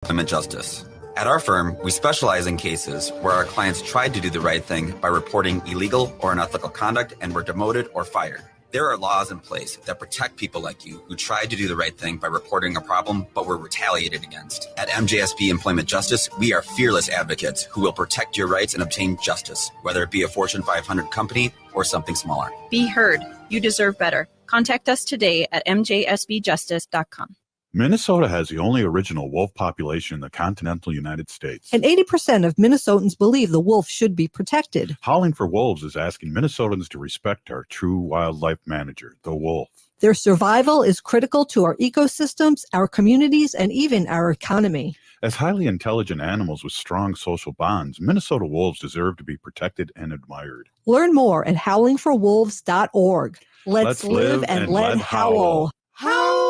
Employment justice. At our firm, we specialize in cases where our clients tried to do the right thing by reporting illegal or unethical conduct and were demoted or fired. There are laws in place that protect people like you who tried to do the right thing by reporting a problem but were retaliated against. At MJSB Employment Justice, we are fearless advocates who will protect your rights and obtain justice, whether it be a Fortune 500 company or something smaller. Be heard. You deserve better. Contact us today at mjsbjustice.com. Minnesota has the only original wolf population in the continental United States. And 80% of Minnesotans believe the wolf should be protected. Howling for Wolves is asking Minnesotans to respect our true wildlife manager, the wolf. Their survival is critical to our ecosystems, our communities, and even our economy. As highly intelligent animals with strong social bonds, Minnesota wolves deserve to be protected and admired. Learn more at howlingforwolves.org. Let's live and let howl. Howl!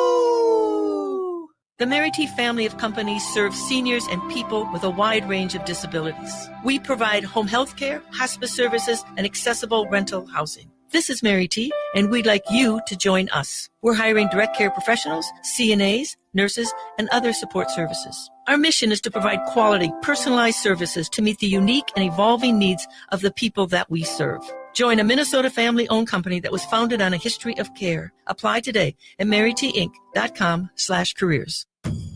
The Marcie family of companies serves seniors and people with a wide range of disabilities. We provide home health care, hospice services, and accessible rental housing. This is Marcie, and we'd like you to join us. We're hiring direct care professionals, CNAs, nurses, and other support services. Our mission is to provide quality, personalized services to meet the unique and evolving needs of the people that we serve. Join a Minnesota family-owned company that was founded on a history of care. Apply today at marityinc.com/careers.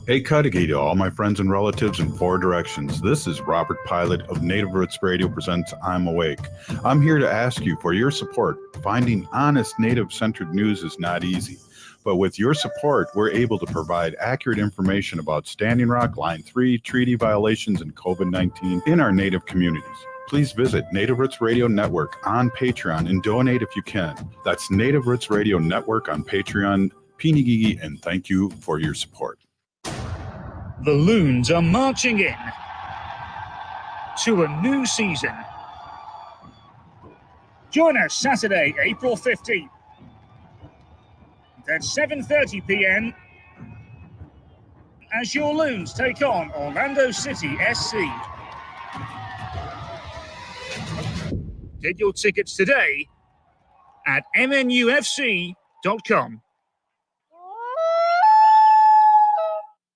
Hey, Cudahy to all my friends and relatives in 4 directions. This is Robert Pilot of Native Roots Radio presents I'm Awake. I'm here to ask you for your support. Finding honest Native-centered news is not easy. But with your support, we're able to provide accurate information about Standing Rock, Line 3, treaty violations, and COVID-19 in our Native communities. Please visit Native Roots Radio Network on Patreon and donate if you can. That's Native Roots Radio Network on Patreon. Pinigigi, and thank you for your support. The Loons are marching in to a new season. Join us Saturday, April 15th at 7:30 p.m. as your Loons take on Orlando City SC. Get your tickets today at mnufc.com.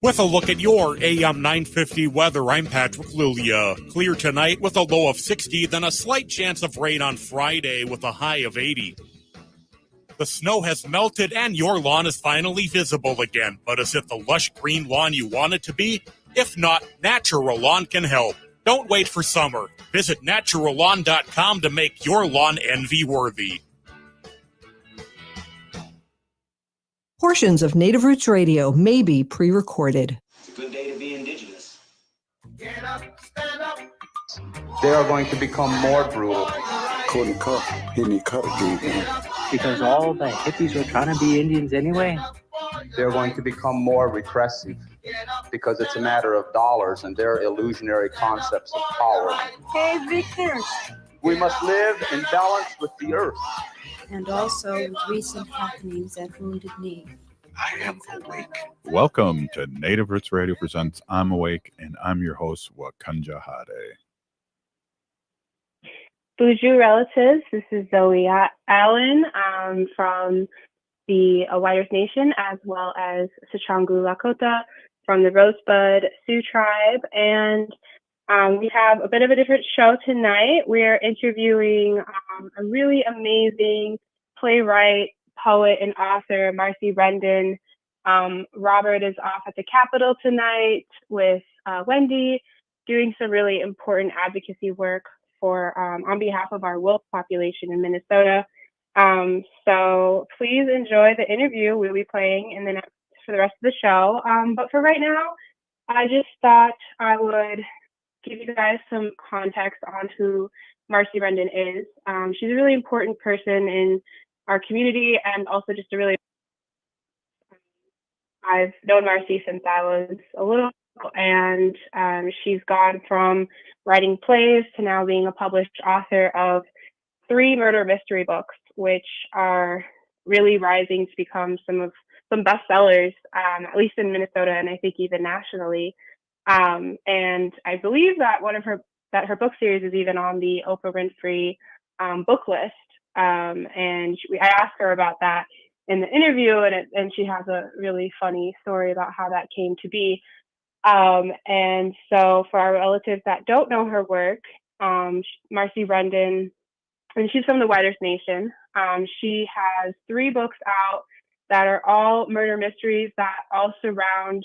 With a look at your AM 950 weather, I'm Patrick Lulia. Clear tonight with a low of 60, then a slight chance of rain on Friday with a high of 80. The snow has melted and your lawn is finally visible again. But is it the lush green lawn you want it to be? If not, Natural Lawn can help. Don't wait for summer. Visit naturallawn.com to make your lawn envy-worthy. Portions of Native Roots Radio may be pre-recorded. It's a good day to be indigenous. Get up, stand up. They are going to become more brutal. Couldn't cut any cut dude. Because all the hippies were trying to be Indians anyway. They're going to become more repressive because it's a matter of dollars and their illusionary concepts of power. Hey, Victor. We must live in balance with the earth. And also with recent happenings at Wounded Knee. I am awake. Welcome to Native Roots Radio presents I'm Awake, and I'm your host, Wakanja Hade. Buju relatives, this is Zoe Allen from the White Nation, as well as Sichangu Lakota from the Rosebud Sioux Tribe. And we have a bit of a different show tonight. We're interviewing a really amazing playwright, poet, and author, Marcie Rendon. Robert is off at the Capitol tonight with Wendy, doing some really important advocacy work for on behalf of our wolf population in Minnesota. So please enjoy the interview we'll be playing in the next, for the rest of the show. But for right now, I just thought I would give you guys some context on who Marcie Rendon is. She's a really important person in our community, and also just a really, I've known Marcie since I was a little, and she's gone from writing plays to now being a published author of 3 murder mystery books, which are really rising to become some bestsellers, at least in Minnesota, and I think even nationally. And I believe that her book series is even on the Oprah Winfrey book list. And I asked her about that in the interview, and she has a really funny story about how that came to be. And so for our relatives that don't know her work, Marcie Rendon, and she's from the Whiters Nation. She has 3 books out that are all murder mysteries that all surround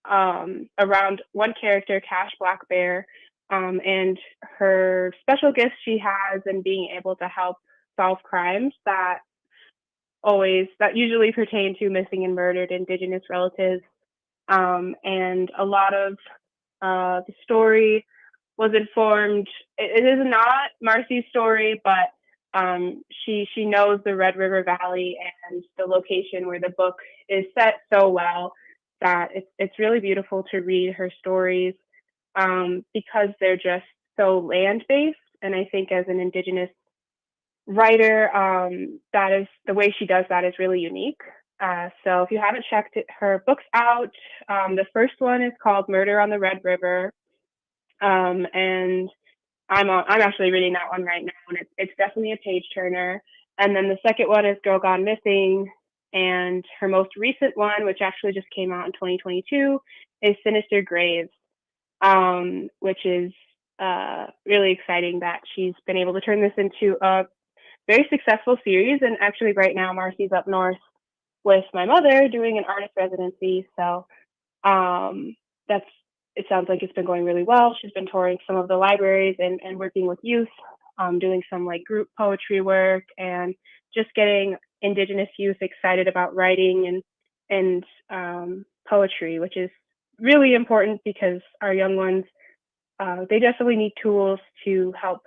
around one character, Cash Blackbear, and her special gifts she has in being able to help solve crimes that usually pertain to missing and murdered Indigenous relatives. And a lot of the story was informed. It is not Marcie's story, but she knows the Red River Valley and the location where the book is set so well that it's really beautiful to read her stories because they're just so land-based. And I think as an Indigenous writer, that is the way she does that is really unique. So if you haven't checked her books out, the first one is called Murder on the Red River. And I'm actually reading that one right now, and it's definitely a page turner. And then the second one is Girl Gone Missing, and her most recent one, which actually just came out in 2022, is Sinister Graves, which is really exciting that she's been able to turn this into a very successful series. And actually right now Marcie's up north with my mother doing an artist residency. So it sounds like it's been going really well. She's been touring some of the libraries and working with youth, doing some like group poetry work and just getting Indigenous youth excited about writing and poetry, which is really important because our young ones, they definitely need tools to help,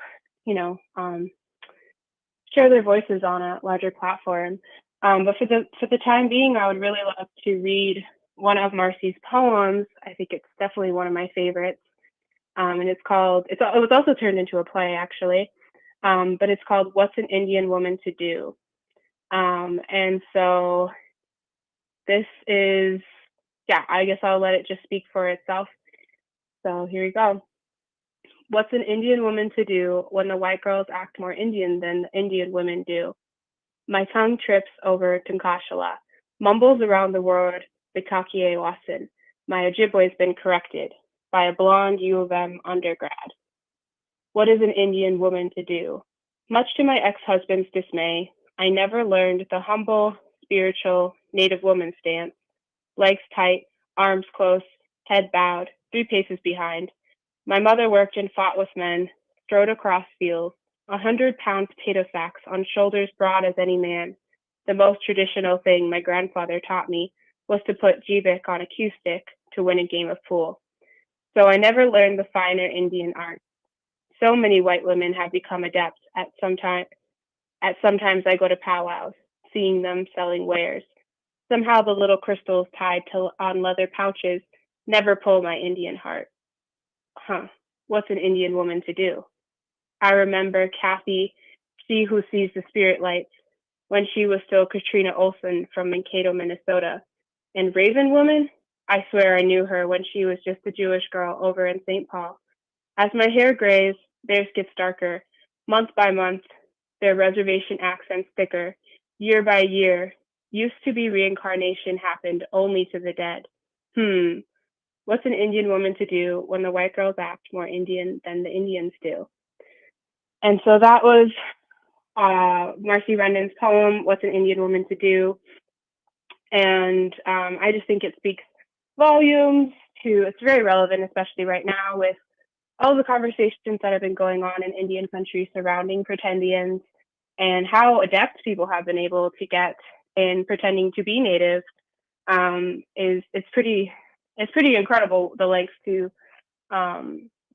share their voices on a larger platform. But for the time being, I would really love to read one of Marcie's poems. I think it's definitely one of my favorites. And it was also turned into a play actually. But it's called What's an Indian Woman to Do? And so this is, I guess I'll let it just speak for itself. So here we go. What's an Indian woman to do when the white girls act more Indian than the Indian women do? My tongue trips over Tunkashala, mumbles around the word Bitakie Wasin. My Ojibwe's been corrected by a blonde U of M undergrad. What is an Indian woman to do? Much to my ex-husband's dismay, I never learned the humble, spiritual, native woman stance. Legs tight, arms close, head bowed, 3 paces behind. My mother worked and fought with men, strode across fields, 100-pound potato sacks on shoulders broad as any man. The most traditional thing my grandfather taught me was to put jibik on a cue stick to win a game of pool. So I never learned the finer Indian art. So many white women have become adept at sometimes I go to powwows, seeing them selling wares. Somehow the little crystals tied on leather pouches never pull my Indian heart. What's an Indian woman to do? I remember Kathy, she who sees the spirit lights, when she was still Katrina Olson from Mankato, Minnesota. And Raven Woman? I swear I knew her when she was just a Jewish girl over in St. Paul. As my hair grays, theirs gets darker. Month by month, their reservation accents thicker. Year by year, used to be reincarnation happened only to the dead. What's an Indian woman to do when the white girls act more Indian than the Indians do? And so that was Marcie Rendon's poem, What's an Indian Woman to Do? And I just think it speaks volumes it's very relevant, especially right now with all the conversations that have been going on in Indian country surrounding pretendians and how adept people have been able to get in pretending to be Native. It's pretty incredible the lengths to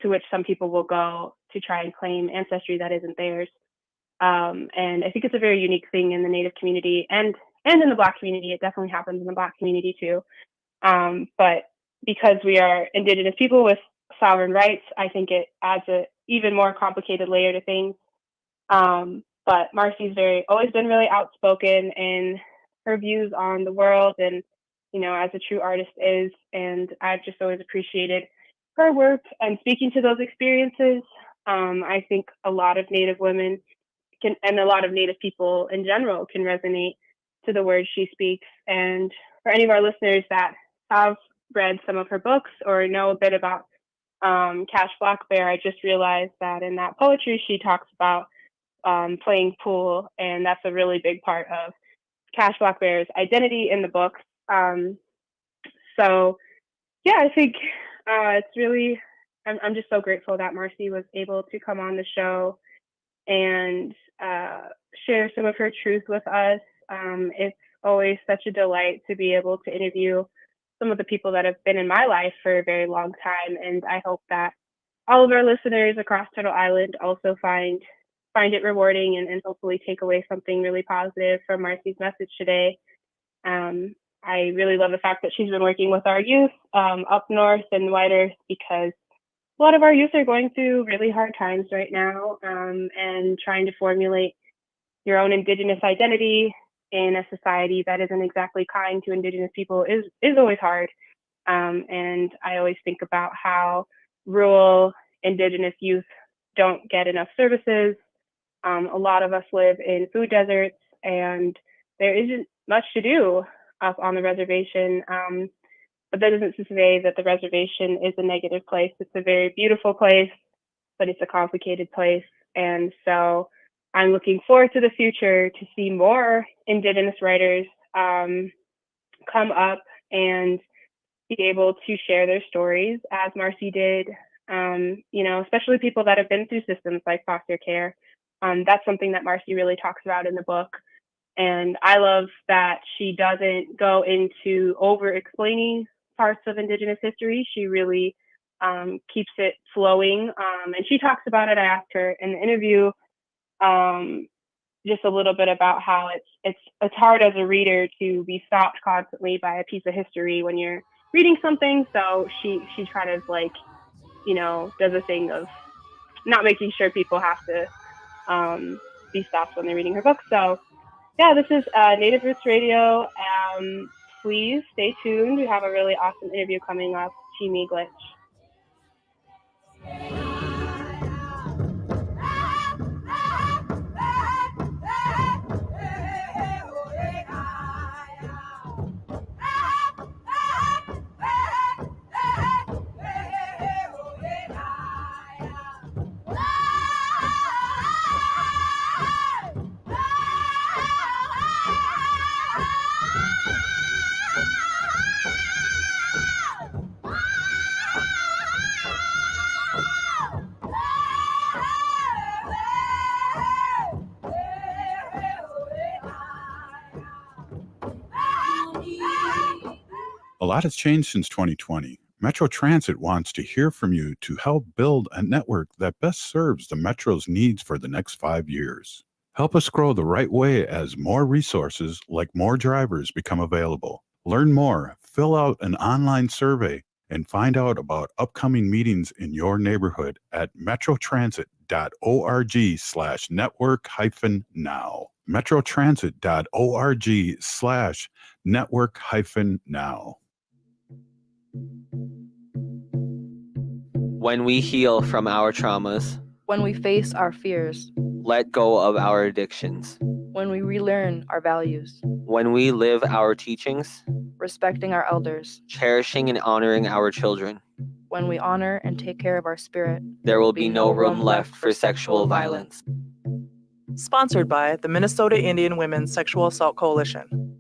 which some people will go to try and claim ancestry that isn't theirs. And I think it's a very unique thing in the Native community and in the Black community. It definitely happens in the Black community too. But because we are Indigenous people with sovereign rights, I think it adds a even more complicated layer to things. But Marcie's always been really outspoken in her views on the world and, as a true artist is. And I've just always appreciated her work and speaking to those experiences. I think a lot of Native women and a lot of Native people in general can resonate to the words she speaks. And for any of our listeners that have read some of her books or know a bit about Cash Blackbear, I just realized that in that poetry she talks about playing pool, and that's a really big part of Cash Blackbear's identity in the book. So yeah, I think it's really, I'm just so grateful that Marcie was able to come on the show and share some of her truth with us. It's always such a delight to be able to interview some of the people that have been in my life for a very long time, and I hope that all of our listeners across Turtle Island also find it rewarding and hopefully take away something really positive from Marcie's message today. I really love the fact that she's been working with our youth up north and White Earth, because a lot of our youth are going through really hard times right now, and trying to formulate your own Indigenous identity in a society that isn't exactly kind to Indigenous people is always hard. And I always think about how rural Indigenous youth don't get enough services. A lot of us live in food deserts, and there isn't much to do up on the reservation. But that isn't to say that the reservation is a negative place. It's a very beautiful place, but it's a complicated place. And so I'm looking forward to the future to see more Indigenous writers come up and be able to share their stories as Marcie did, especially people that have been through systems like foster care. That's something that Marcie really talks about in the book. And I love that she doesn't go into over-explaining parts of Indigenous history. She really keeps it flowing. And she talks about it. I asked her in the interview just a little bit about how it's hard as a reader to be stopped constantly by a piece of history when you're reading something. So she kind of does a thing of not making sure people have to be stopped when they're reading her book. So yeah, this is Native Roots Radio. Please stay tuned. We have a really awesome interview coming up. Chimi Glitch. A lot has changed since 2020. Metro Transit wants to hear from you to help build a network that best serves the Metro's needs for the next 5 years. Help us grow the right way as more resources, like more drivers, become available. Learn more, fill out an online survey, and find out about upcoming meetings in your neighborhood at metrotransit.org/network-now. metrotransit.org/network-now. When we heal from our traumas, when we face our fears, let go of our addictions, when we relearn our values, when we live our teachings, respecting our elders, cherishing and honoring our children, when we honor and take care of our spirit, there will be no room left for sexual violence. Sponsored by the Minnesota Indian Women's Sexual Assault Coalition.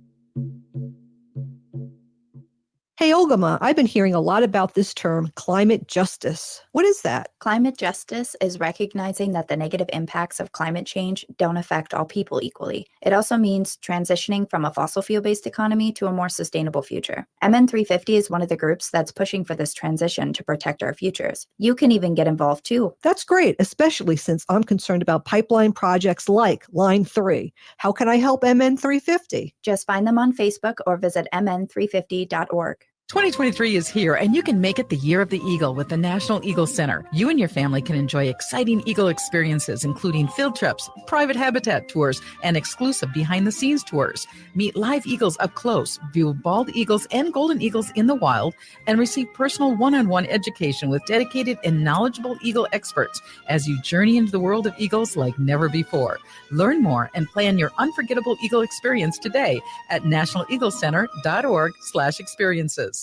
Hey, Ogama, I've been hearing a lot about this term, climate justice. What is that? Climate justice is recognizing that the negative impacts of climate change don't affect all people equally. It also means transitioning from a fossil fuel-based economy to a more sustainable future. MN350 is one of the groups that's pushing for this transition to protect our futures. You can even get involved too. That's great, especially since I'm concerned about pipeline projects like Line 3. How can I help MN350? Just find them on Facebook or visit mn350.org. 2023 is here, and you can make it the year of the Eagle with the National Eagle Center. You and your family can enjoy exciting Eagle experiences, including field trips, private habitat tours, and exclusive behind-the-scenes tours. Meet live eagles up close, view bald eagles and golden eagles in the wild, and receive personal one-on-one education with dedicated and knowledgeable Eagle experts as you journey into the world of eagles like never before. Learn more and plan your unforgettable Eagle experience today at nationaleaglecenter.org/experiences.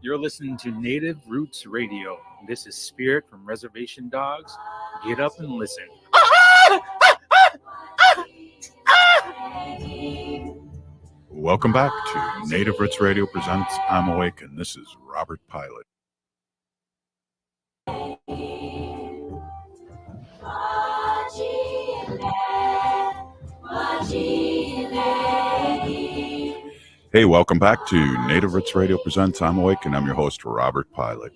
You're listening to Native Roots Radio. This is Spirit from Reservation Dogs. Get up and listen. Welcome back to Native Roots Radio presents I'm Awake, and this is Robert Pilot. Hey, welcome back to Native Roots Radio presents I'm Awake, and I'm your host, Robert Pilot.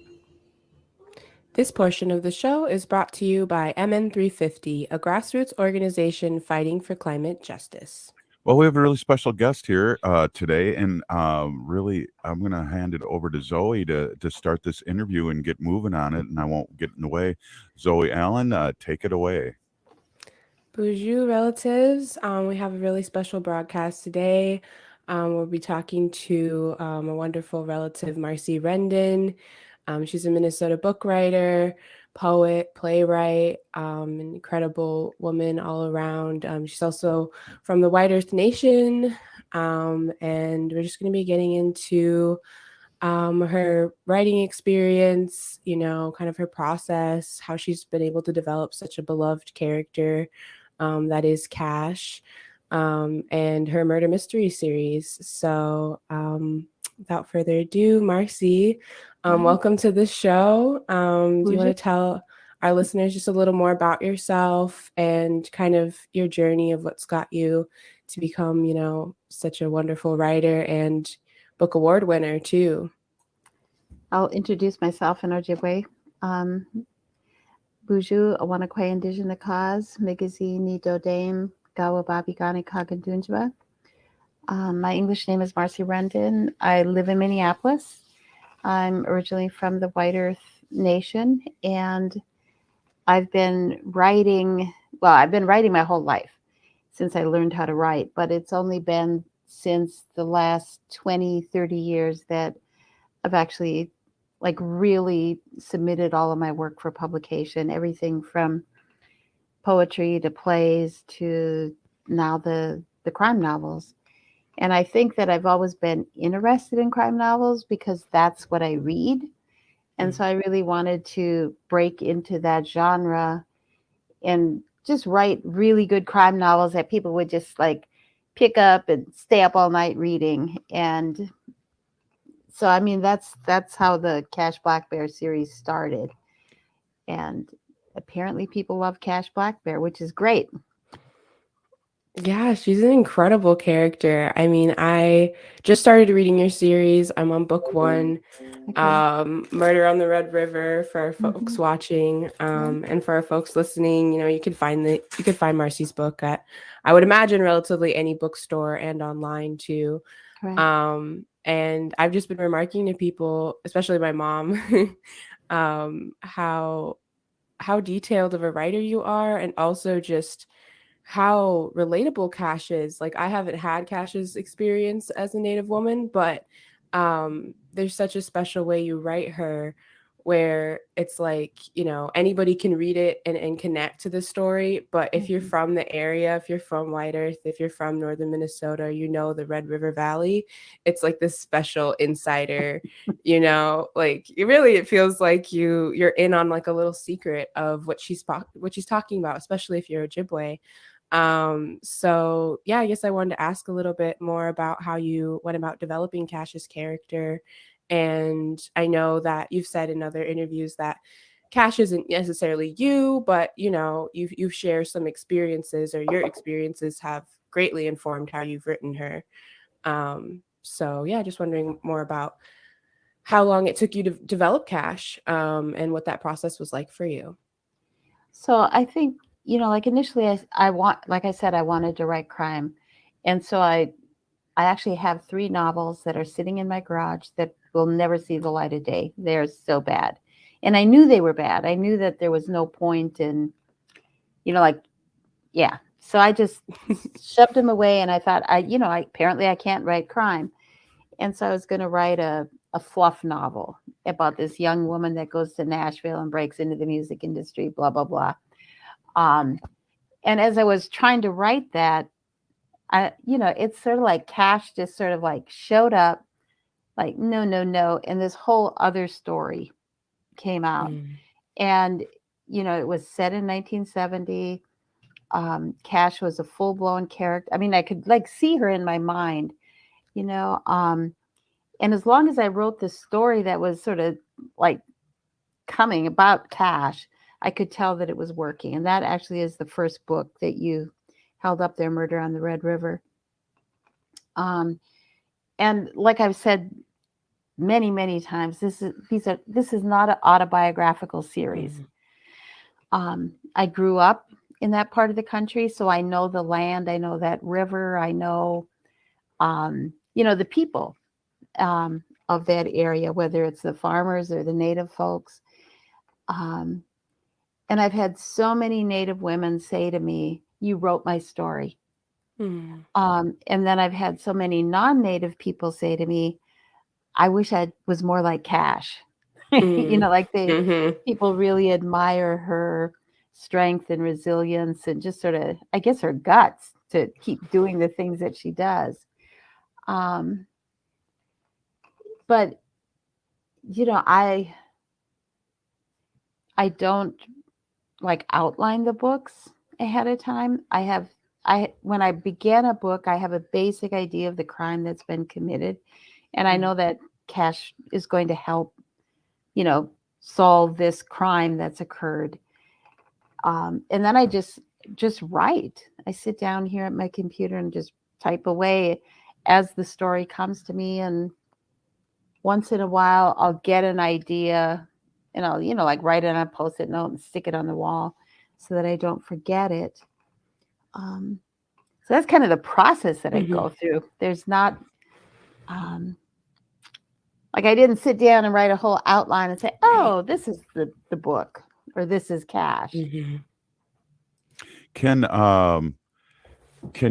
This portion of the show is brought to you by MN350, a grassroots organization fighting for climate justice. Well, we have a really special guest here today, and really, I'm going to hand it over to Zoe to start this interview and get moving on it, and I won't get in the way. Zoe Allen, take it away. Bonjour, relatives. We have a really special broadcast today. We'll be talking to a wonderful relative, Marcie Rendon. She's a Minnesota book writer, poet, playwright, an incredible woman all around. She's also from the White Earth Nation, and we're just going to be getting into her writing experience, you know, kind of her process, how she's been able to develop such a beloved character that is Cash, and her murder mystery series. So without further ado, Marcie, welcome to the show. Do you want to tell our listeners just a little more about yourself and kind of your journey of what's got you to become, you know, such a wonderful writer and book award winner too? I'll introduce myself in Ojibwe. Buju Awanakwe Indigenous Cause, Migizi Ni Dodame, Gawa Babi Gani Kagandunjwa. My English name is Marcie Rendon. I live in Minneapolis. I'm originally from the White Earth Nation, and I've been writing my whole life since I learned how to write, but it's only been since the last 20, 30 years that I've actually like really submitted all of my work for publication, everything from poetry to plays to now the crime novels. And I think that I've always been interested in crime novels because that's what I read. And so I really wanted to break into that genre and just write really good crime novels that people would just like pick up and stay up all night reading. And so, I mean, that's how the Cash Blackbear series started. And apparently people love Cash Blackbear, which is great. Yeah, she's an incredible character. I mean, I just started reading your series. I'm on book 1, Murder on the Red River for our folks watching, and for our folks listening. You know, you could find Marcie's book at, I would imagine, relatively any bookstore and online too. Right. And I've just been remarking to people, especially my mom, how detailed of a writer you are, and also just how relatable Cash is. Like, I haven't had Cash's experience as a Native woman, but there's such a special way you write her where it's like, you know, anybody can read it and connect to the story. But if you're from the area, if you're from White Earth, if you're from northern Minnesota, you know, the Red River Valley, it's like this special insider, you know, like it feels like you're in on like a little secret of what she's talking about, especially if you're Ojibwe. So yeah, I guess I wanted to ask a little bit more about how you went about developing Cash's character. And I know that you've said in other interviews that Cash isn't necessarily you, but you know, you share some experiences, or your experiences have greatly informed how you've written her. So yeah, just wondering more about how long it took you to develop Cash, and what that process was like for you. So I think, you know, like initially I wanted to write crime. And so I actually have 3 novels that are sitting in my garage that will never see the light of day. They're so bad. And I knew they were bad. I knew that there was no point in, you know, like, yeah. So I just shoved them away, and I thought, apparently I can't write crime. And so I was going to write a fluff novel about this young woman that goes to Nashville and breaks into the music industry, blah, blah, blah. And as I was trying to write that, it's sort of like Cash just sort of like showed up like, no, no, no. And this whole other story came out. And, you know, it was set in 1970. Cash was a full-blown character. I mean, I could like see her in my mind, you know. And as long as I wrote this story that was sort of like coming about Cash, I could tell that it was working. And that actually is the first book that you held up there, Murder on the Red River. And like I've said many, many times, this is not an autobiographical series. I grew up in that part of the country, so I know the land, I know that river, I know, you know, the people of that area, whether it's the farmers or the native folks. And I've had so many Native women say to me, "You wrote my story." And then I've had so many non-Native people say to me, "I wish I was more like Cash." You know, like people really admire her strength and resilience and just sort of, I guess, her guts to keep doing the things that she does. But, you know, I don't like outline the books ahead of time. When I began a book, I have a basic idea of the crime that's been committed. And I know that Cash is going to help, you know, solve this crime that's occurred. And then I just write. I sit down here at my computer and just type away as the story comes to me. And once in a while, I'll get an idea and I'll, you know, like write it on a Post-it note and stick it on the wall so that I don't forget it. So that's kind of the process that I go through. There's not, like I didn't sit down and write a whole outline and say, oh, this is the book or this is Cash. Can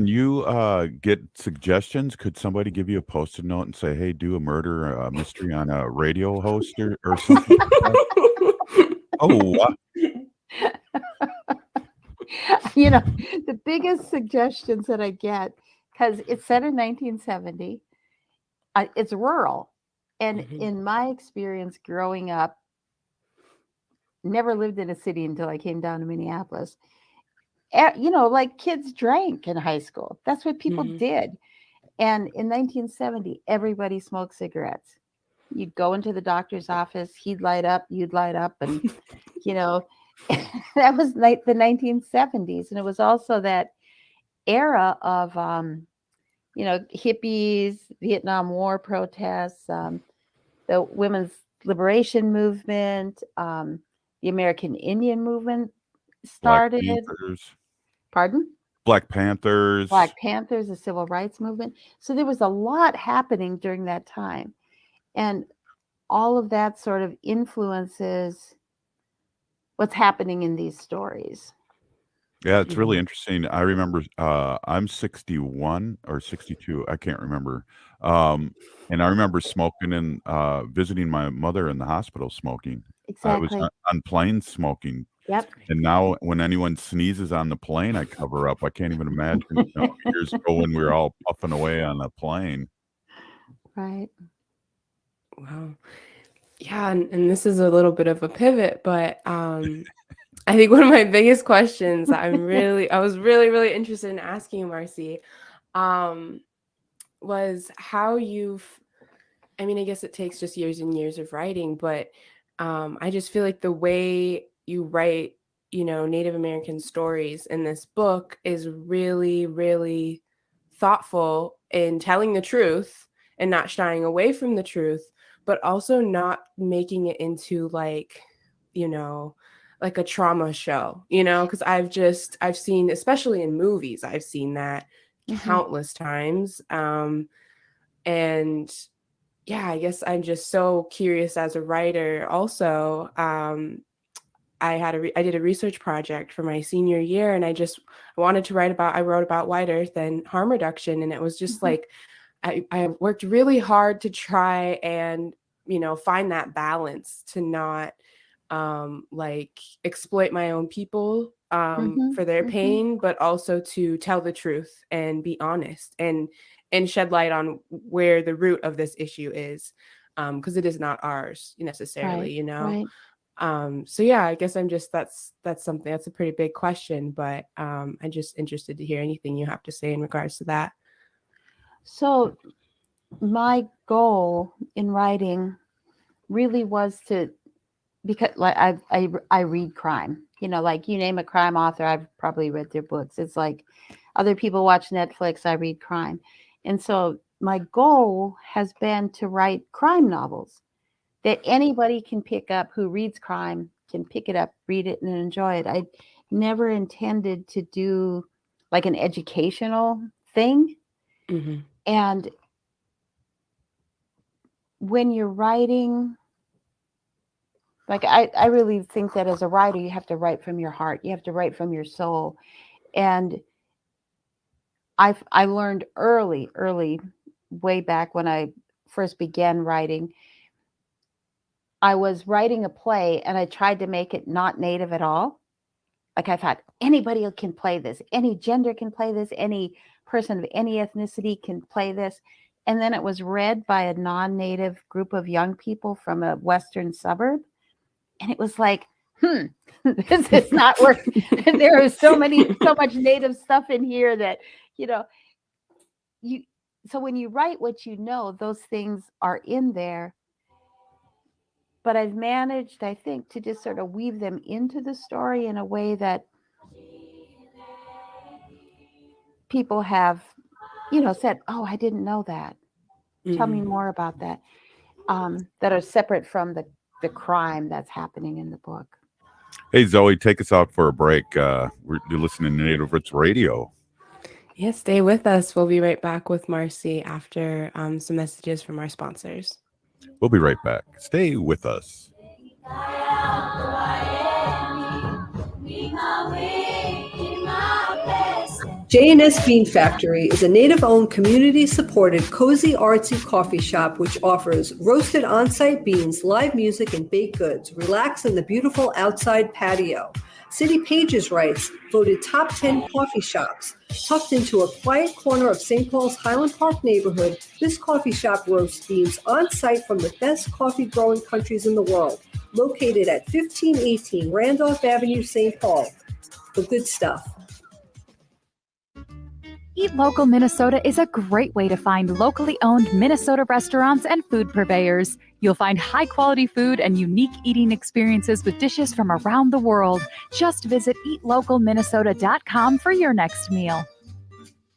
you get suggestions? Could somebody give you a Post-it note and say, "Hey, do a murder mystery on a radio host or something?" Like that? Oh, You know, the biggest suggestions that I get, because it's set in 1970, it's rural. And in my experience growing up, never lived in a city until I came down to Minneapolis. You know, like kids drank in high school. That's what people did. And in 1970, everybody smoked cigarettes. You'd go into the doctor's office, he'd light up, you'd light up. And, you know, that was like the 1970s. And it was also that era of, you know, hippies, Vietnam War protests, the women's liberation movement, the American Indian movement started. Black Panthers. Pardon? Black Panthers. Black Panthers, the civil rights movement. So there was a lot happening during that time. And all of that sort of influences what's happening in these stories. Yeah, it's really interesting. I remember I'm 61 or 62, I can't remember. And I remember smoking and visiting my mother in the hospital smoking. I was Exactly. on planes smoking. Yep. And now when anyone sneezes on the plane, I cover up. I can't even imagine, you know, years ago when we were all puffing away on a plane. Right. Wow. Yeah, and this is a little bit of a pivot, but I think one of my biggest questions I was really interested in asking you, Marcie, was how I mean, I guess it takes just years and years of writing, but I just feel like the way you write, you know, Native American stories in this book is really, really thoughtful in telling the truth and not shying away from the truth, but also not making it into like, you know, like a trauma show, you know, because I've seen, especially in movies, I've seen that countless times. And yeah, I guess I'm just so curious as a writer. Also, I did a research project for my senior year, and I wanted to I wrote about white earth and harm reduction. And it was just like, I worked really hard to try and, you know, find that balance to not like exploit my own people for their pain, but also to tell the truth and be honest. And and shed light on where the root of this issue is, because it is not ours necessarily, Right. So yeah, I guess that's something, that's a pretty big question, but I'm just interested to hear anything you have to say in regards to that. So my goal in writing really was to, because like I read crime, like you name a crime author, I've probably read their books. It's like other people watch Netflix, I read crime. And so my goal has been to write crime novels that anybody can pick up who reads crime, can pick it up, read it, and enjoy it. I never intended to do like an educational thing. Mm-hmm. And when you're writing, like I really think that as a writer, you have to write from your heart. You have to write from your soul. And I learned early, way back when I first began writing, I was writing a play and I tried to make it not Native at all. Like I thought anybody can play this, any gender can play this, any person of any ethnicity can play this. And then it was read by a non-Native group of young people from a Western suburb. And it was like, this is not working. There is so much Native stuff in here that, so when you write what those things are in there. But I've managed, I think, to just sort of weave them into the story in a way that people have, said, oh, I didn't know that. Tell me more about that. That are separate from the crime that's happening in the book. Hey, Zoe, take us out for a break. You're listening to Native Roots Radio. Yes, stay with us. We'll be right back with Marcie after some messages from our sponsors. We'll be right back. Stay with us. J&S Bean Factory is a Native-owned, community-supported, cozy, artsy coffee shop which offers roasted on-site beans, live music, and baked goods. Relax in the beautiful outside patio. City Pages writes, voted top 10 coffee shops. Tucked into a quiet corner of St. Paul's Highland Park neighborhood, this coffee shop roasts beans on-site from the best coffee-growing countries in the world. Located at 1518 Randolph Avenue, St. Paul. The good stuff. Eat Local Minnesota is a great way to find locally owned Minnesota restaurants and food purveyors. You'll find high-quality food and unique eating experiences with dishes from around the world. Just visit eatlocalminnesota.com for your next meal.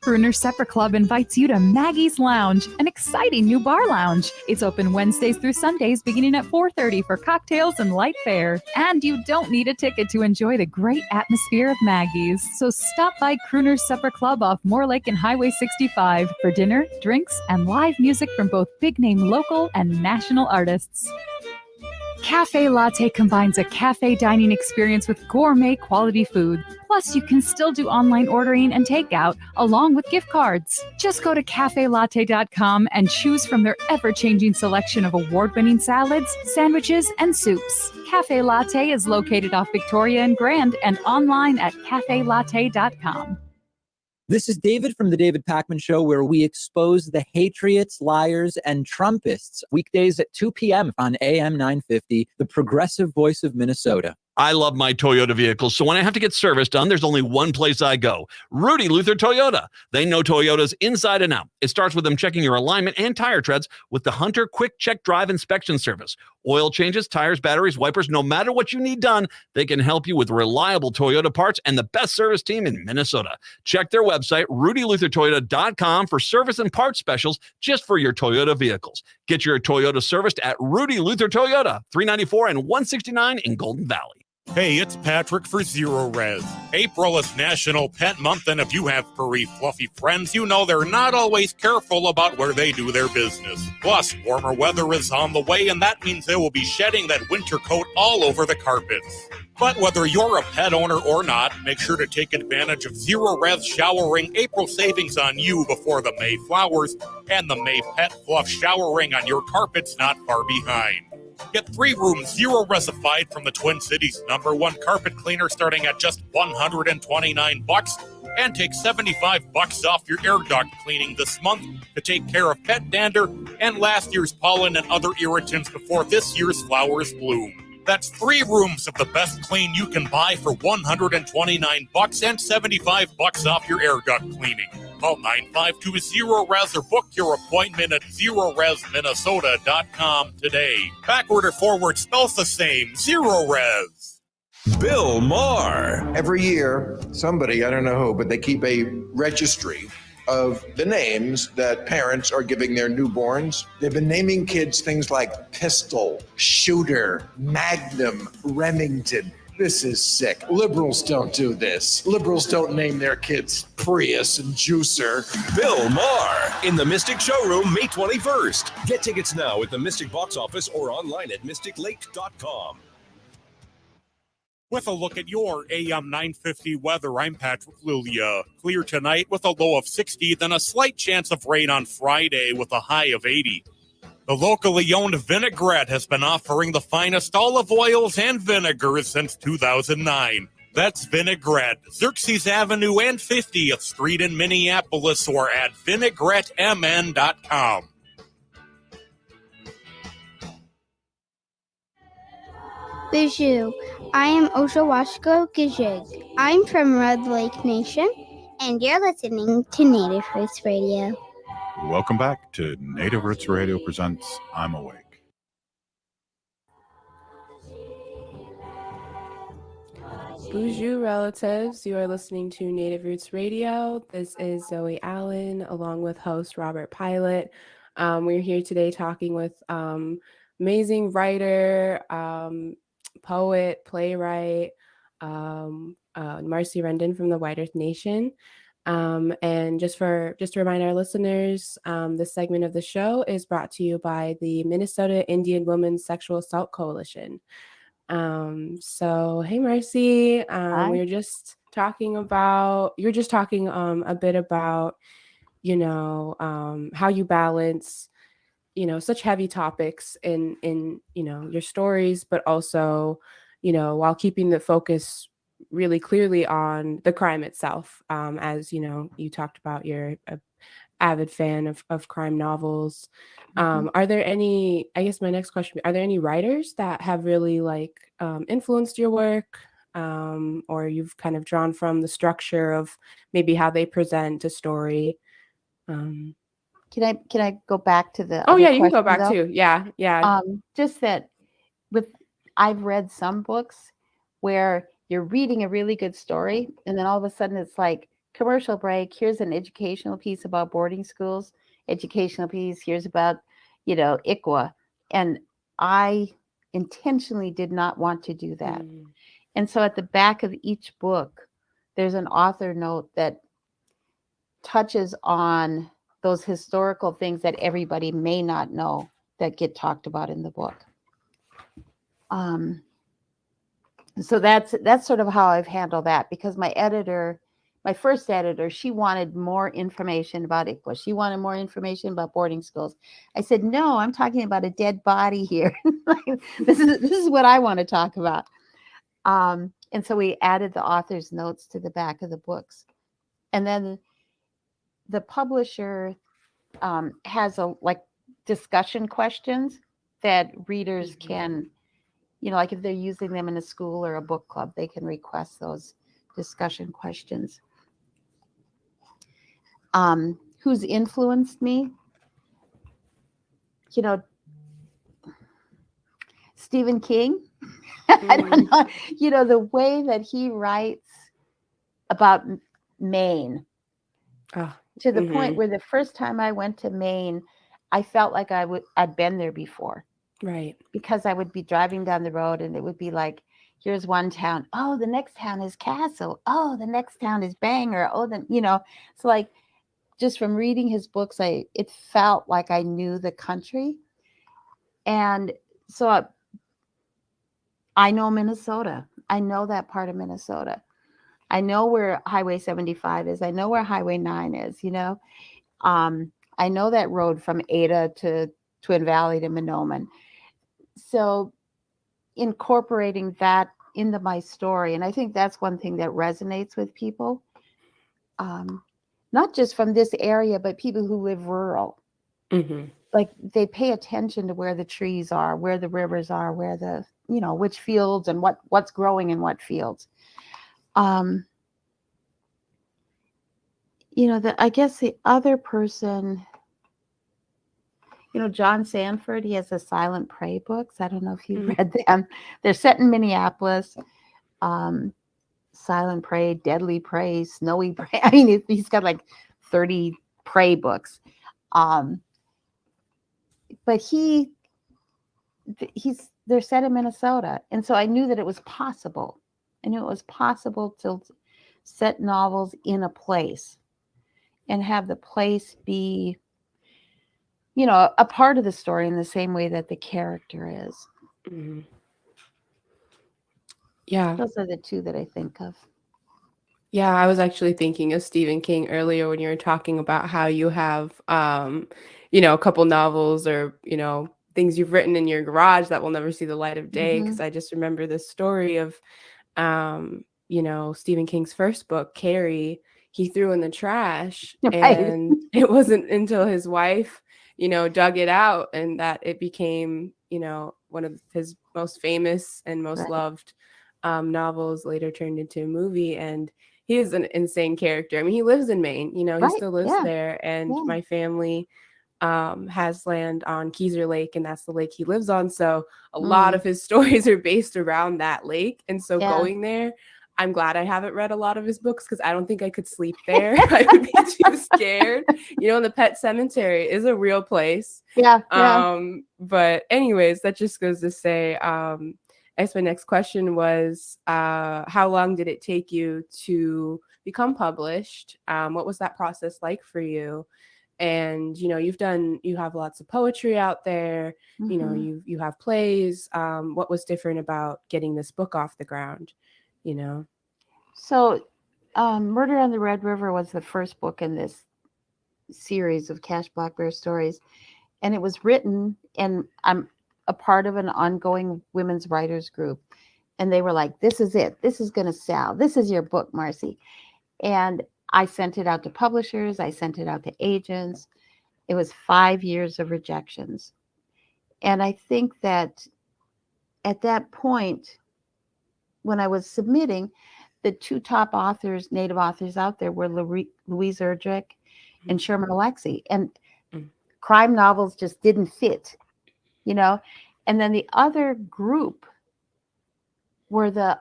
Crooner Supper Club invites you to Maggie's Lounge, an exciting new bar lounge. It's open Wednesdays through Sundays beginning at 4:30 for cocktails and light fare. And you don't need a ticket to enjoy the great atmosphere of Maggie's. So stop by Crooner Supper Club off Moore Lake and Highway 65 for dinner, drinks, and live music from both big-name local and national artists. Cafe Latte combines a cafe dining experience with gourmet quality food. Plus, you can still do online ordering and takeout along with gift cards. Just go to cafelatte.com and choose from their ever-changing selection of award-winning salads, sandwiches, and soups. Cafe Latte is located off Victoria and Grand and online at cafelatte.com. This is David from The David Pakman Show, where we expose the Hatriots, liars, and Trumpists. Weekdays at 2 p.m. on AM 950, the progressive voice of Minnesota. I love my Toyota vehicles, so when I have to get service done, there's only one place I go. Rudy Luther Toyota. They know Toyotas inside and out. It starts with them checking your alignment and tire treads with the Hunter Quick Check Drive Inspection Service. Oil changes, tires, batteries, wipers, no matter what you need done, they can help you with reliable Toyota parts and the best service team in Minnesota. Check their website, rudyluthertoyota.com, for service and parts specials just for your Toyota vehicles. Get your Toyota serviced at Rudy Luther Toyota, 394 and 169 in Golden Valley. Hey, it's Patrick for Zero Res. April is National Pet Month, and if you have furry, fluffy friends, you know they're not always careful about where they do their business. Plus, warmer weather is on the way, and that means they will be shedding that winter coat all over the carpets. But whether you're a pet owner or not, make sure to take advantage of Zero Res Showering April savings on you before the May flowers, and the May Pet Fluff Showering on your carpets not far behind. Get 3 rooms, Zero Resified from the Twin Cities #1 carpet cleaner starting at just $129. And take $75 off your air duct cleaning this month to take care of pet dander and last year's pollen and other irritants before this year's flowers bloom. That's 3 rooms of the best clean you can buy for $129 and $75 off your air duct cleaning. Call 952-0RES or book your appointment at zeroresminnesota.com today. Backward or forward spells the same. Zero Res. Bill Maher. Every year, somebody, I don't know who, but they keep a registry of the names that parents are giving their newborns. They've been naming kids things like Pistol, Shooter, Magnum, Remington. This is sick. Liberals don't do this. Liberals don't name their kids Prius and Juicer. Bill Maher in the Mystic Showroom, May 21st. Get tickets now at the Mystic box office or online at mysticlake.com. With a look at your AM 950 weather, I'm Patrick Lulia. Clear tonight with a low of 60, then a slight chance of rain on Friday with a high of 80. The locally owned Vinaigrette has been offering the finest olive oils and vinegars since 2009. That's Vinaigrette, Xerxes Avenue and 50th Street in Minneapolis, or at vinaigrettemn.com. Bijou. I am Oshawashko Gijig. I'm from Red Lake Nation, and you're listening to Native Roots Radio. Welcome back to Native Roots Radio presents I'm Awake. Bonjour, relatives. You are listening to Native Roots Radio. This is Zoe Allen, along with host Robert Pilot. We're here today talking with amazing writer, poet, playwright, Marcie Rendon from the White Earth Nation. And just to remind our listeners, this segment of the show is brought to you by the Minnesota Indian Women's Sexual Assault Coalition. So hey, Marcie, we were just talking about, a bit about, how you balance, such heavy topics in your stories, but also, while keeping the focus really clearly on the crime itself. As you talked about, you're an avid fan of crime novels. Are there any, I guess my next question, are there any writers that have really influenced your work, or you've kind of drawn from the structure of maybe how they present a story? Can I go back to the you can go question, back too. Yeah. Just that I've read some books where you're reading a really good story, and then all of a sudden it's like, commercial break, here's an educational piece about boarding schools, educational piece, here's about, ICWA. And I intentionally did not want to do that. And so at the back of each book, there's an author note that touches on those historical things that everybody may not know that get talked about in the book. So that's sort of how I've handled that, because my first editor, she wanted more information about ICWA. She wanted more information about boarding schools. I said, no, I'm talking about a dead body here. This is what I want to talk about. And so we added the author's notes to the back of the books. And then the publisher has discussion questions that readers can, if they're using them in a school or a book club, they can request those discussion questions. Who's influenced me? Stephen King. I don't know. The way that he writes about Maine, to the point where the first time I went to Maine, I felt like I'd been there before. Right. Because I would be driving down the road and it would be like, here's one town. Oh, the next town is Castle. Oh, the next town is Bangor. Oh, so like just from reading his books, it felt like I knew the country. And so I know Minnesota. I know that part of Minnesota. I know where Highway 75 is. I know where Highway 9 is, I know that road from Ada to Twin Valley to Mahnomen. So incorporating that into my story, and I think that's one thing that resonates with people, not just from this area, but people who live rural. Mm-hmm. Like they pay attention to where the trees are, where the rivers are, where the, which fields and what's growing in what fields. I guess the other person, John Sanford, he has the Silent Prey books. I don't know if you've read them. They're set in Minneapolis. Silent Prey, Deadly Prey, Snowy Prey. I mean, he's got like 30 prey books. But they're set in Minnesota. And so I knew that it was possible. I knew it was possible to set novels in a place and have the place be, a part of the story in the same way that the character is. Mm-hmm. Yeah. Those are the two that I think of. Yeah, I was actually thinking of Stephen King earlier when you were talking about how you have, a couple novels or, things you've written in your garage that will never see the light of day. Because I just remember this story of, Stephen King's first book, Carrie, he threw in the trash. Right. And it wasn't until his wife, dug it out and that it became, one of his most famous and most loved novels, later turned into a movie. And he is an insane character. I mean, he lives in Maine, he still lives there. And my family has land on Keyser Lake, and that's the lake he lives on. So a lot of his stories are based around that lake. And so going there, I'm glad I haven't read a lot of his books because I don't think I could sleep there. I would be too scared. The Pet Cemetery is a real place. Yeah. But anyways, that just goes to say, I guess my next question was, how long did it take you to become published? What was that process like for you? And, you have lots of poetry out there, you have plays. What was different about getting this book off the ground? So Murder on the Red River was the first book in this series of Cash Blackbear stories. And it was written, and I'm a part of an ongoing women's writers group. And they were like, this is it. This is going to sell. This is your book, Marcie. And I sent it out to publishers. I sent it out to agents. It was 5 years of rejections. And I think that at that point, when I was submitting, the two top authors, native authors out there were Louise Erdrich and Sherman Alexie. And crime novels just didn't fit, And then the other group were the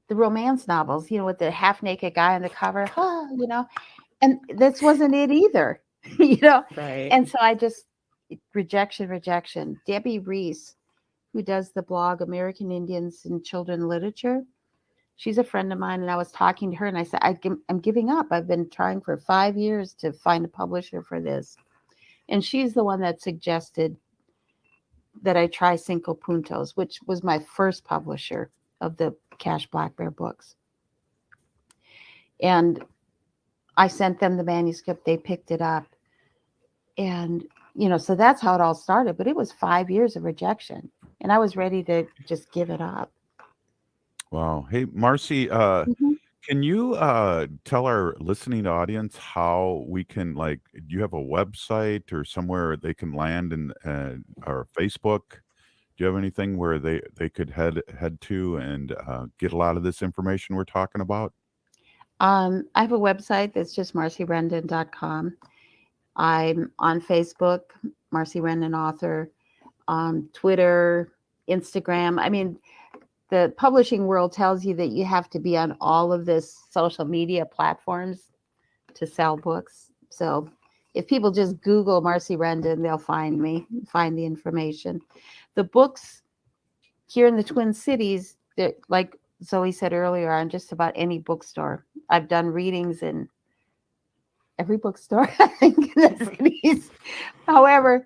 romance novels, with the half-naked guy on the cover, and this wasn't it either, Right. And so I just, rejection. Debbie Reese, who does the blog American Indians in Children Literature, she's a friend of mine, and I was talking to her, and I said, I'm giving up. I've been trying for 5 years to find a publisher for this. And she's the one that suggested that I try Cinco Puntos, which was my first publisher of the Cash Blackbear books. And I sent them the manuscript, they picked it up. And, so that's how it all started. But it was 5 years of rejection. And I was ready to just give it up. Wow. Hey, Marcie, can you tell our listening audience how we can, do you have a website or somewhere they can land in our Facebook? Do you have anything where they could head to and get a lot of this information we're talking about? I have a website that's just marcierendon.com. I'm on Facebook, Marcie Rendon author, Twitter, Instagram. I mean, the publishing world tells you that you have to be on all of this social media platforms to sell books. So if people just Google Marcie Rendon, they'll find me, find the information. The books here in the Twin Cities, like Zoe said earlier, on just about any bookstore. I've done readings in every bookstore, I think, in the cities. However,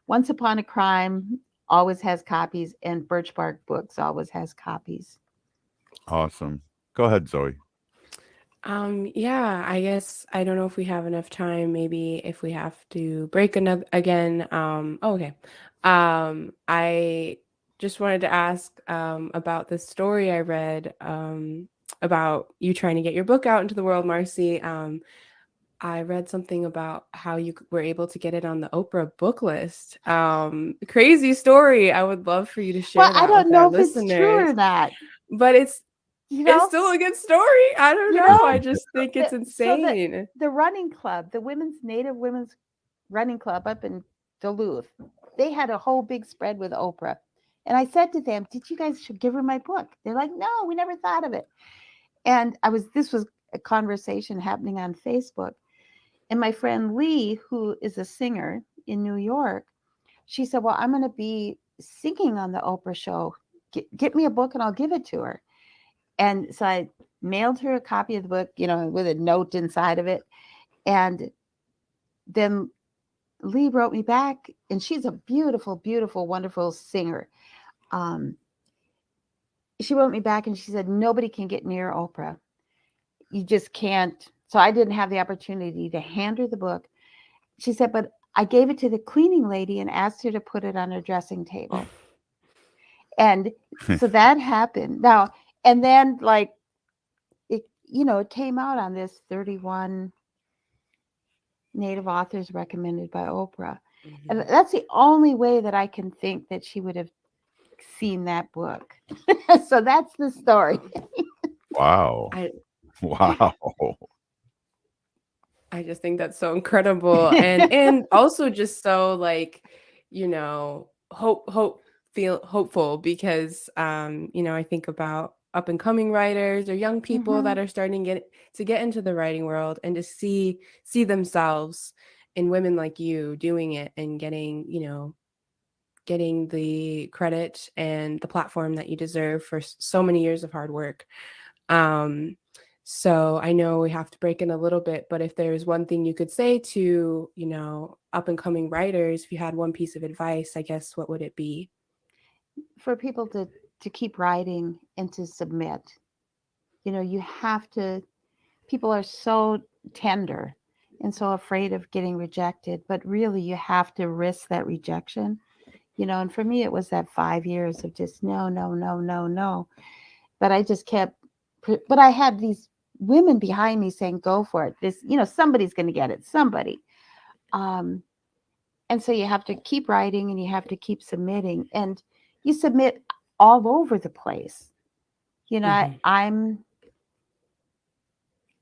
Once Upon a Crime always has copies, and Birch Bark Books always has copies. Awesome. Go ahead, Zoe. Yeah, I guess I don't know if we have enough time. Maybe if we have to break another again. Okay. I just wanted to ask about the story I read about you trying to get your book out into the world, Marcie. I read something about how you were able to get it on the Oprah book list. Crazy story. I would love for you to share Well, that I don't with our know if it's true or listeners. not. But it's still a good story. I don't know. I just think it's insane. The running club, the Native Women's Running Club up in Duluth, they had a whole big spread with Oprah. And I said to them, "Did you guys should give her my book?" They're like, "No, we never thought of it." And this was a conversation happening on Facebook. And my friend Lee, who is a singer in New York, she said, "Well, I'm going to be singing on the Oprah show. Get me a book and I'll give it to her." And so I mailed her a copy of the book, with a note inside of it. And then Lee wrote me back, and she's a beautiful, beautiful, wonderful singer. She wrote me back and she said, "Nobody can get near Oprah. You just can't." So I didn't have the opportunity to hand her the book. She said, "But I gave it to the cleaning lady and asked her to put it on her dressing table." And so that happened. Now, and then it came out on this 31 Native authors recommended by Oprah. Mm-hmm. And that's the only way that I can think that she would have seen that book. So that's the story. Wow. Wow. I just think that's so incredible. And also just so hopeful because I think about up and coming writers or young people that are starting to get into the writing world and to see themselves in women like you doing it and getting the credit and the platform that you deserve for so many years of hard work. So I know we have to break in a little bit, but if there's one thing you could say to, up and coming writers, if you had one piece of advice, I guess, what would it be? For people to keep writing and to submit. You have to, people are so tender and so afraid of getting rejected, but really you have to risk that rejection. And for me, it was that 5 years of just no. But I just kept, but I had these women behind me saying, "Go for it. This, somebody's going to get it, somebody." And so you have to keep writing and you have to keep submitting, and you submit all over the place. I'm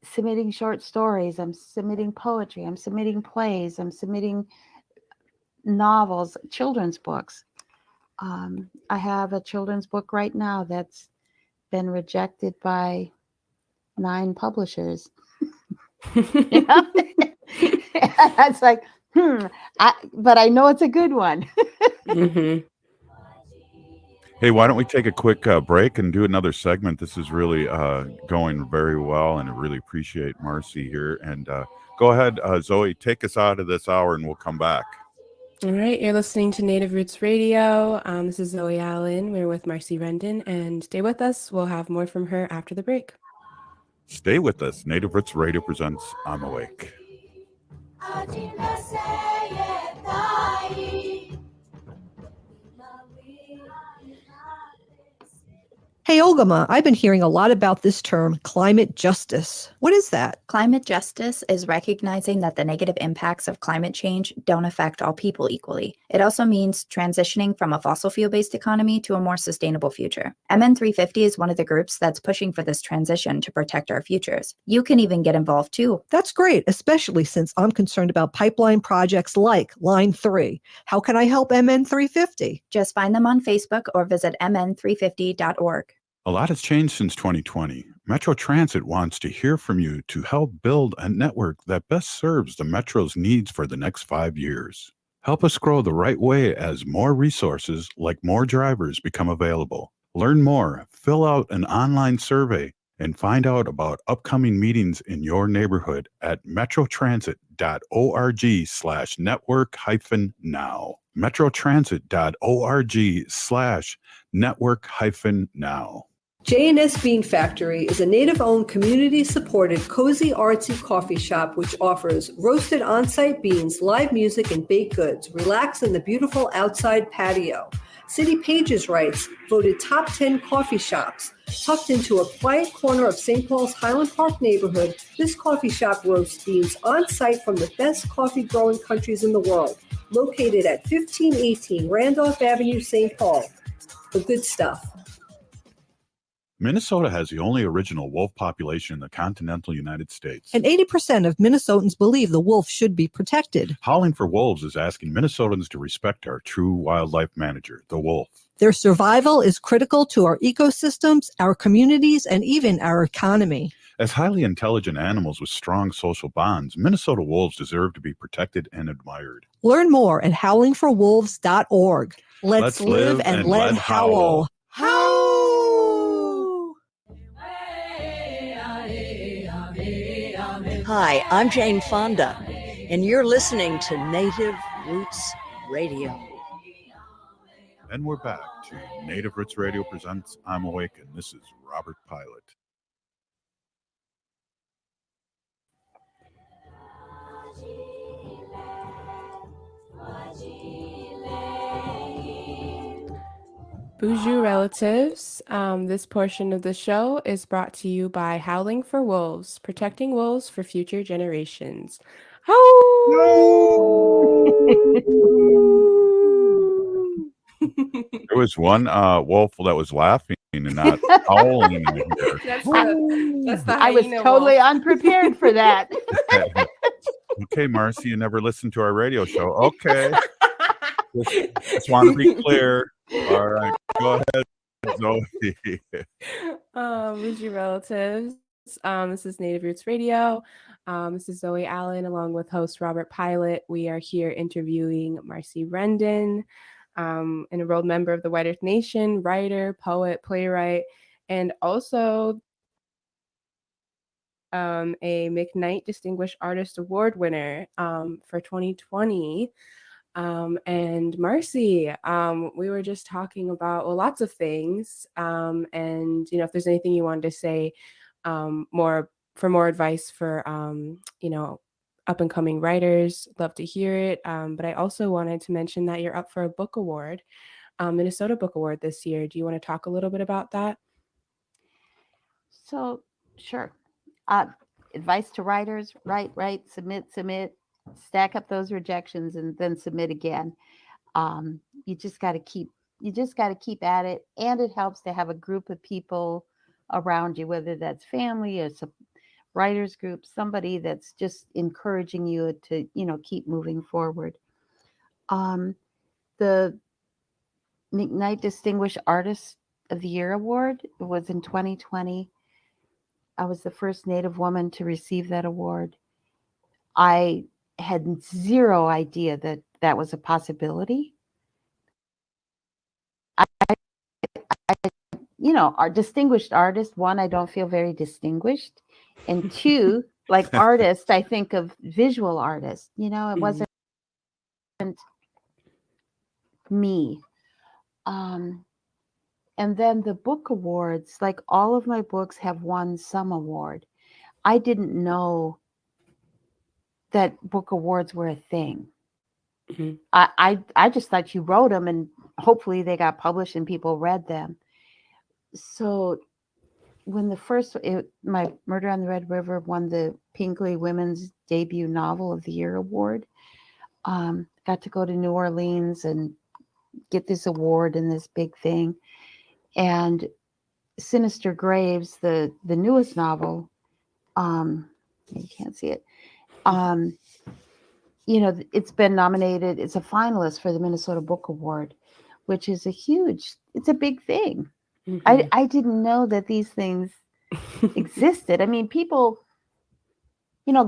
submitting short stories. I'm submitting poetry. I'm submitting plays. I'm submitting novels, children's books. I have a children's book right now that's been rejected by 9 publishers. It's like, but I know it's a good one. Mm-hmm. Hey, why don't we take a quick break and do another segment? This is really going very well, and I really appreciate Marcie here. And go ahead, Zoe, take us out of this hour, and we'll come back. All right, you're listening to Native Roots Radio. This is Zoe Allen. We're with Marcie Rendon, and stay with us. We'll have more from her after the break. Stay with us. Native Roots Radio presents I'm Awake. Hey, Olgama, I've been hearing a lot about this term, climate justice. What is that? Climate justice is recognizing that the negative impacts of climate change don't affect all people equally. It also means transitioning from a fossil fuel-based economy to a more sustainable future. MN350 is one of the groups that's pushing for this transition to protect our futures. You can even get involved too. That's great, especially since I'm concerned about pipeline projects like Line 3. How can I help MN350? Just find them on Facebook or visit mn350.org. A lot has changed since 2020. Metro Transit wants to hear from you to help build a network that best serves the Metro's needs for the next 5 years. Help us grow the right way as more resources, like more drivers, become available. Learn more, fill out an online survey, and find out about upcoming meetings in your neighborhood at metrotransit.org/network-now. metrotransit.org/network-now. J&S Bean Factory is a native-owned, community-supported, cozy, artsy coffee shop which offers roasted on-site beans, live music, and baked goods. Relax in the beautiful outside patio. City Pages writes, voted top 10 coffee shops. Tucked into a quiet corner of St. Paul's Highland Park neighborhood, this coffee shop roasts beans on site from the best coffee growing countries in the world. Located at 1518 Randolph Avenue, St. Paul. The good stuff. Minnesota has the only original wolf population in the continental United States. And 80% of Minnesotans believe the wolf should be protected. Howling for Wolves is asking Minnesotans to respect our true wildlife manager, the wolf. Their survival is critical to our ecosystems, our communities, and even our economy. As highly intelligent animals with strong social bonds, Minnesota wolves deserve to be protected and admired. Learn more at howlingforwolves.org. Let's live and let howl. Howl! Hi, I'm Jane Fonda, and you're listening to Native Roots Radio. And we're back to Native Roots Radio presents I'm Awake, and this is Robert Pilot. Bonjour, relatives. This portion of the show is brought to you by Howling for Wolves, protecting wolves for future generations. There was one wolf that was laughing and not howling. That's the I was hyena totally wolf. unprepared for that. Okay, Marcie, you never listened to our radio show. Okay. Just want to be clear. All right, go ahead, Zoe. Bonjour, relatives. This is Native Roots Radio. This is Zoe Allen along with host Robert Pilot. We are here interviewing Marcie Rendon, an enrolled member of the White Earth Nation, writer, poet, playwright, and also a McKnight Distinguished Artist Award winner for 2020. And Marcie, we were just talking about lots of things. And if there's anything you wanted to say more advice for up and coming writers, love to hear it. But I also wanted to mention that you're up for a book award, Minnesota Book Award this year. Do you want to talk a little bit about that? So, sure. Advice to writers: write, submit. Stack up those rejections and then submit again. You just got to keep at it, and it helps to have a group of people around you, whether that's family or some writers group, somebody that's just encouraging you to keep moving forward. The McKnight Distinguished Artist of the Year Award was in 2020. I was the first Native woman to receive that award. I had zero idea that was a possibility. Our distinguished artist, one, I don't feel very distinguished. And two, like artist, I think of visual artist. It wasn't me. And then the book awards, like all of my books have won some award. I didn't know that book awards were a thing. Mm-hmm. I just thought you wrote them and hopefully they got published and people read them. So when my Murder on the Red River won the Pinkley Women's Debut Novel of the Year award, got to go to New Orleans and get this award and this big thing. And Sinister Graves, the newest novel, you can't see it. It's been nominated. It's a finalist for the Minnesota Book Award, which is it's a big thing. Mm-hmm. I didn't know that these things existed. I mean, people,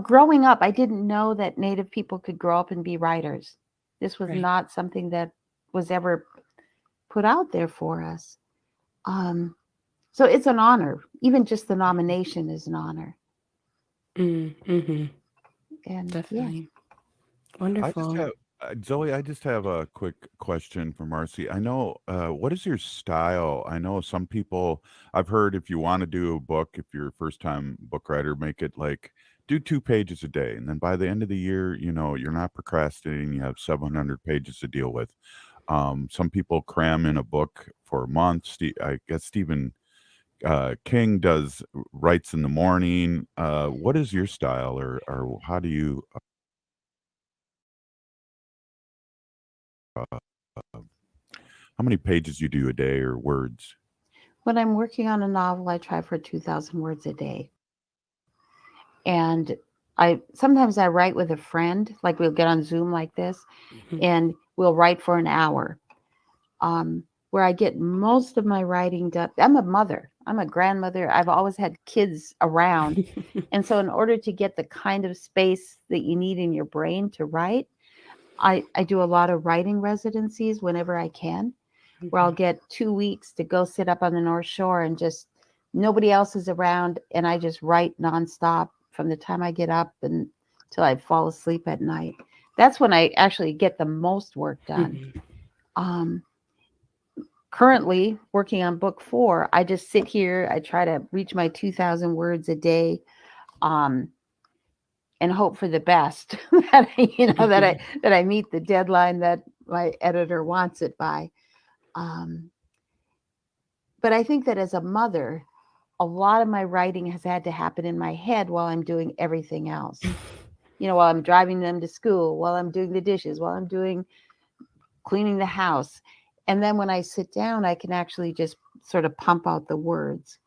growing up, I didn't know that Native people could grow up and be writers. This was not something that was ever put out there for us. So it's an honor. Even just the nomination is an honor. Mm-hmm. And definitely. Wonderful. Zoe, I just have a quick question for Marcie. I know, what is your style? I know some people, I've heard if you want to do a book, if you're a first time book writer, make it do 2 pages a day. And then by the end of the year, you're not procrastinating. You have 700 pages to deal with. Some people cram in a book for months. I guess Stephen King writes in the morning. What is your style, or how do you? How many pages you do a day, or words? When I'm working on a novel, I try for 2,000 words a day. And sometimes I write with a friend, like we'll get on Zoom like this, and we'll write for an hour. Where I get most of my writing done. I'm a mother. I'm a grandmother. I've always had kids around. And so in order to get the kind of space that you need in your brain to write, I do a lot of writing residencies whenever I can, where I'll get 2 weeks to go sit up on the North Shore and just nobody else is around. And I just write nonstop from the time I get up until I fall asleep at night. That's when I actually get the most work done. Currently working on book 4, I just sit here. I try to reach my 2,000 words a day, and hope for the best that I meet the deadline that my editor wants it by. But I think that as a mother, a lot of my writing has had to happen in my head while I'm doing everything else. While I'm driving them to school, while I'm doing the dishes, while I'm cleaning the house. And then when I sit down, I can actually just sort of pump out the words.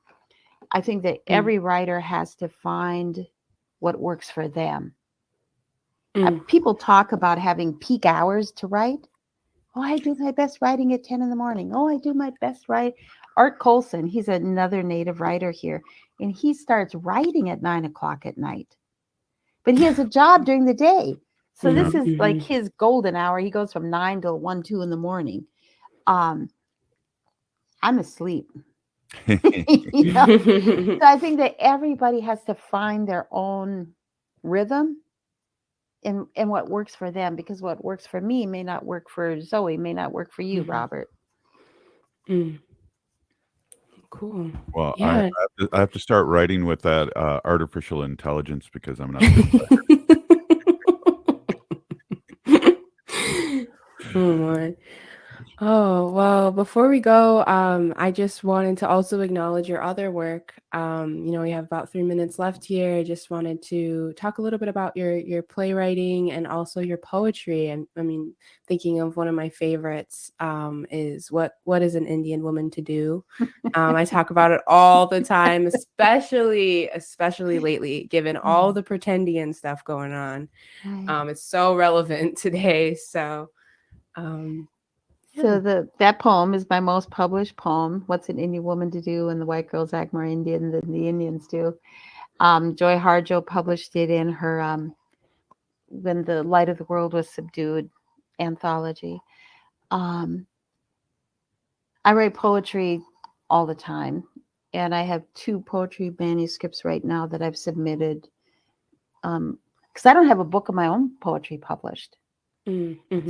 I think that every writer has to find what works for them. People talk about having peak hours to write. Oh, I do my best writing at 10 in the morning. Oh, I do my best Art Colson, he's another native writer here, and he starts writing at 9 o'clock at night. But he has a job during the day. So this is like his golden hour. He goes from 9 till 1, 2 in the morning. I'm asleep. So I think that everybody has to find their own rhythm and what works for them, because what works for me may not work for Zoe, may not work for you, Robert. Cool. Well, Yeah. I have to start writing with that artificial intelligence, because I'm not. Oh my. Oh, well, before we go, I just wanted to also acknowledge your other work. We have about 3 minutes left here. I just wanted to talk a little bit about your playwriting and also your poetry. And I mean, thinking of one of my favorites is What is an Indian Woman to Do? I talk about it all the time, especially letely, given all the pretendian stuff going on. It's so relevant today. So So that poem is my most published poem, What's an Indian Woman to Do? And the white girls act more Indian than the Indians do. Joy Harjo published it in her When the Light of the World Was Subdued anthology. I write poetry all the time, and I have 2 poetry manuscripts right now that I've submitted, because I don't have a book of my own poetry published.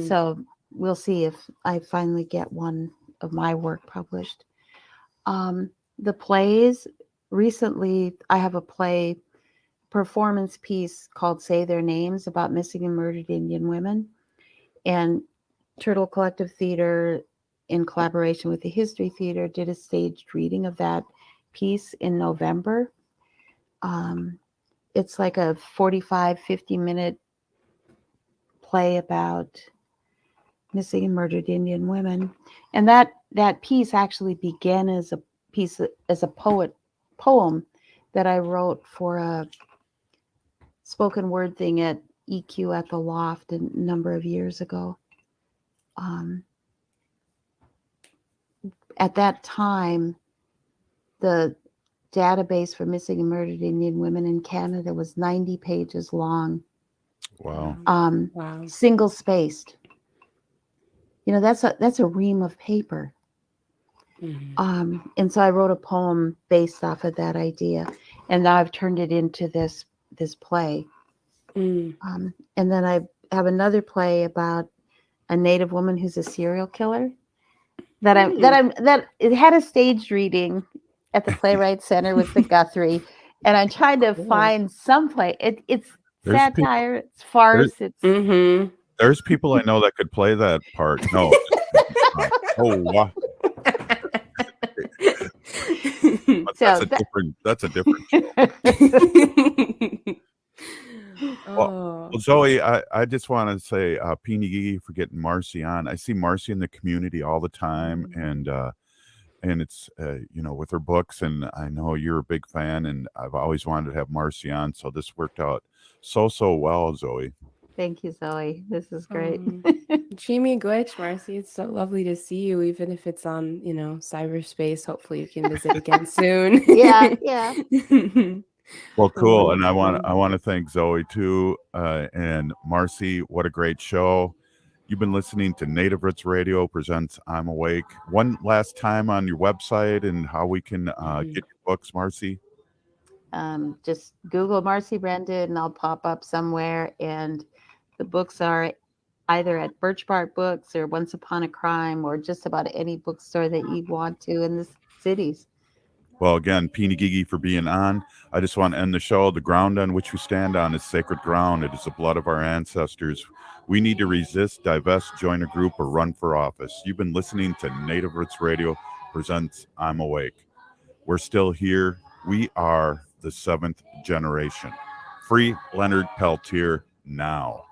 So we'll see if I finally get one of my work published. The plays, recently I have a play performance piece called Say Their Names, about missing and murdered Indian women. And Turtle Collective Theater, in collaboration with the History Theater, did a staged reading of that piece in November. It's like a 45, 50-minute play about missing and murdered Indian women. And that piece actually began as a poem that I wrote for a spoken word thing at EQ at the Loft a number of years ago. At that time, the database for missing and murdered Indian women in Canada was 90 pages long. Wow. Single spaced. That's a ream of paper. And so I wrote a poem based off of that idea, and now I've turned it into this play. And then I have another play about a Native woman who's a serial killer that it had a staged reading at the Playwright Center with the Guthrie, and I'm trying to find some play. It's satire, it's farce, There's people I know that could play that part. No. Oh, wow. That's So that's a different show. Well, Zoe, I just want to say, Peony Gigi for getting Marcie on. I see Marcie in the community all the time, and it's with her books, and I know you're a big fan, and I've always wanted to have Marcie on, so this worked out so well, Zoe. Thank you, Zoe. This is great. Chimi Glitch, Marcie, it's so lovely to see you, even if it's on, cyberspace. Hopefully you can visit again soon. Yeah. Well, cool, and I want to thank Zoe too, and Marcie. What a great show! You've been listening to Native Roots Radio presents I'm Awake. One last time on your website and how we can get your books, Marcie. Just Google Marcie Rendon and I'll pop up somewhere. And the books are either at Birch Bark Books or Once Upon a Crime or just about any bookstore that you want to in the cities. Well, again, Peony Gigi for being on. I just want to end the show. The ground on which we stand on is sacred ground. It is the blood of our ancestors. We need to resist, divest, join a group, or run for office. You've been listening to Native Roots Radio presents I'm Awake. We're still here. We are the 7th generation. Free Leonard Peltier now.